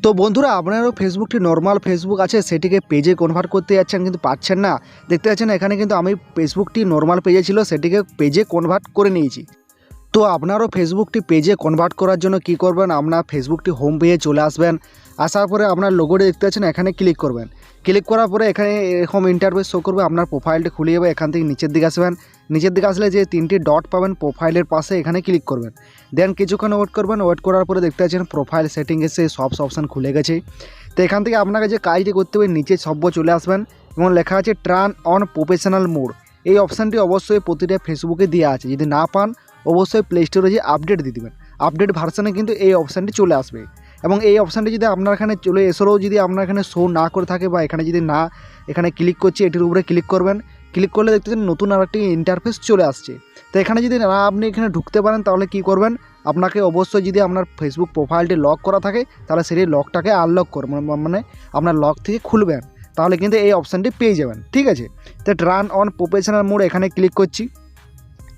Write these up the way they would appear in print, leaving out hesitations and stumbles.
তো বন্ধুরা আপনারও ফেসবুকটি নর্মাল ফেসবুক আছে, সেটিকে পেজে কনভার্ট করতে যাচ্ছেন কিন্তু পাচ্ছেন না। দেখতে পাচ্ছেন এখানে কিন্তু আমি ফেসবুকটি নর্মাল পেজে ছিল, সেটিকে পেজে কনভার্ট করে নিয়েছি। তো আপনারও ফেসবুকটি পেজে কনভার্ট করার জন্য কি করবেন, আপনার ফেসবুকটি হোম পেজে চলে আসবেন। আসার পরে আপনার লোগোটি দেখতে পাচ্ছেন, এখানে ক্লিক করবেন। ক্লিক করার পরে এখানে এরকম ইন্টারফেস শো করবে, আপনার প্রোফাইলটি খুলে যাবে। এখান থেকে নিচের দিকে আসবেন, নিচের দিকে আসলে যে তিনটি ডট পাবেন প্রোফাইলের পাশে, এখানে ক্লিক করবেন। দেন কিছুক্ষণ ওয়েট করবেন। ওয়েট করার পরে দেখতে পাচ্ছেন প্রোফাইল সেটিংয়ে সে সব অপশান খুলে গেছে। তো এখান থেকে আপনাকে যে কাজটি করতে হবে, নিচে সব্য চলে আসবেন এবং লেখা আছে টার্ন অন প্রফেশনাল মোড। এই অপশানটি অবশ্যই প্রতিটা ফেসবুকে দেওয়া আছে, যদি না পান অবশ্যই প্লে স্টোরে যে আপডেট দিয়ে দেবেন। আপডেট ভার্সানে কিন্তু এই অপশানটি চলে আসবে এবং এই অপশানটি যদি আপনার এখানে চলে এসেও যদি আপনার এখানে শো না করে থাকে বা এখানে যদি না, এখানে ক্লিক করছি, এটির উপরে ক্লিক করবেন। ক্লিক করলে দেখতে পাচ্ছেন নতুন আরেকটি ইন্টারফেস চলে আসছে। তো এখানে যদি না আপনি এখানে ঢুকতে পারেন তাহলে কি করবেন, আপনাকে অবশ্যই যদি আপনার ফেসবুক প্রোফাইলটি লক করা থাকে তাহলে সেই লকটাকে আনলক করবেন, মানে আপনার লক থেকে খুলবেন, তাহলে কিন্তু এই অপশানটি পেয়ে যাবেন। ঠিক আছে, তো টার্ন অন প্রফেশনাল মোড এখানে ক্লিক করছি।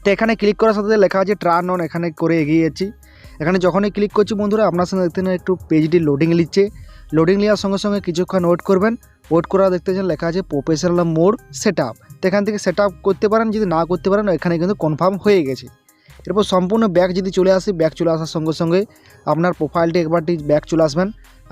তো এখানে ক্লিক করার সাথে লেখা আছে টার্ন অন, এখানে করে এগিয়ে যাচ্ছি। এখানে যখনই ক্লিক করছি বন্ধুরা, আপনার সঙ্গে দেখতে একটু পেজটি লোডিং নিচ্ছে। লোডিং নেওয়ার সঙ্গে সঙ্গে কিছুক্ষণ ওয়েট করবেন। ওয়েট করা দেখতে পাচ্ছেন লেখা আছে প্রফেশনাল মোড সেট আপ। তো এখান থেকে সেট আপ করতে পারেন, যদি না করতে পারেন এখানে কিন্তু কনফার্ম হয়ে গেছে। এরপর সম্পূর্ণ ব্যাক যদি চলে আসি, ব্যাক চলে আসার সঙ্গে সঙ্গে আপনার প্রোফাইলটি একবারটি ব্যাক চলে আসবেন।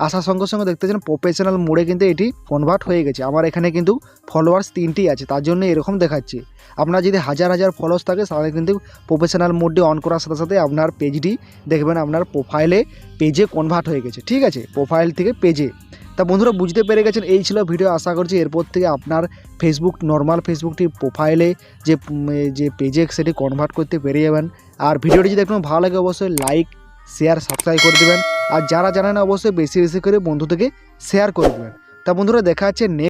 আসার সঙ্গে সঙ্গে দেখতে পাচ্ছেন প্রফেশনাল মোডে কিন্তু এটি কনভার্ট হয়ে গেছে। আমার এখানে কিন্তু ফলোয়ার্স 3টি আছে, তার জন্য এরকম দেখাচ্ছে। আপনার যদি হাজার হাজার ফলোয়ার্স থাকে তাহলে কিন্তু প্রফেশনাল মোডটি অন করার সাথে সাথে আপনার পেজটি দেখবেন আপনার পেজে কনভার্ট হয়ে গেছে। ঠিক আছে, প্রোফাইল থেকে পেজে। তা বন্ধুরা বুঝতে পেরে গেছেন, এই ছিল ভিডিও। আশা করছি এরপর থেকে আপনার ফেসবুক নর্মাল ফেসবুকটি প্রোফাইলে যে পেজে সেটি কনভার্ট করতে পেরে যাবেন। আর ভিডিওটি যদি একদম ভালো লাগে অবশ্যই লাইক শেয়ার সাবস্ক্রাইব করে দেবেন। আর যারা জানেন অবশ্যই বেশি বেশি করে বন্ধু থেকে শেয়ার করে দেবেন। তা বন্ধুরা দেখা যাচ্ছে নেক্সট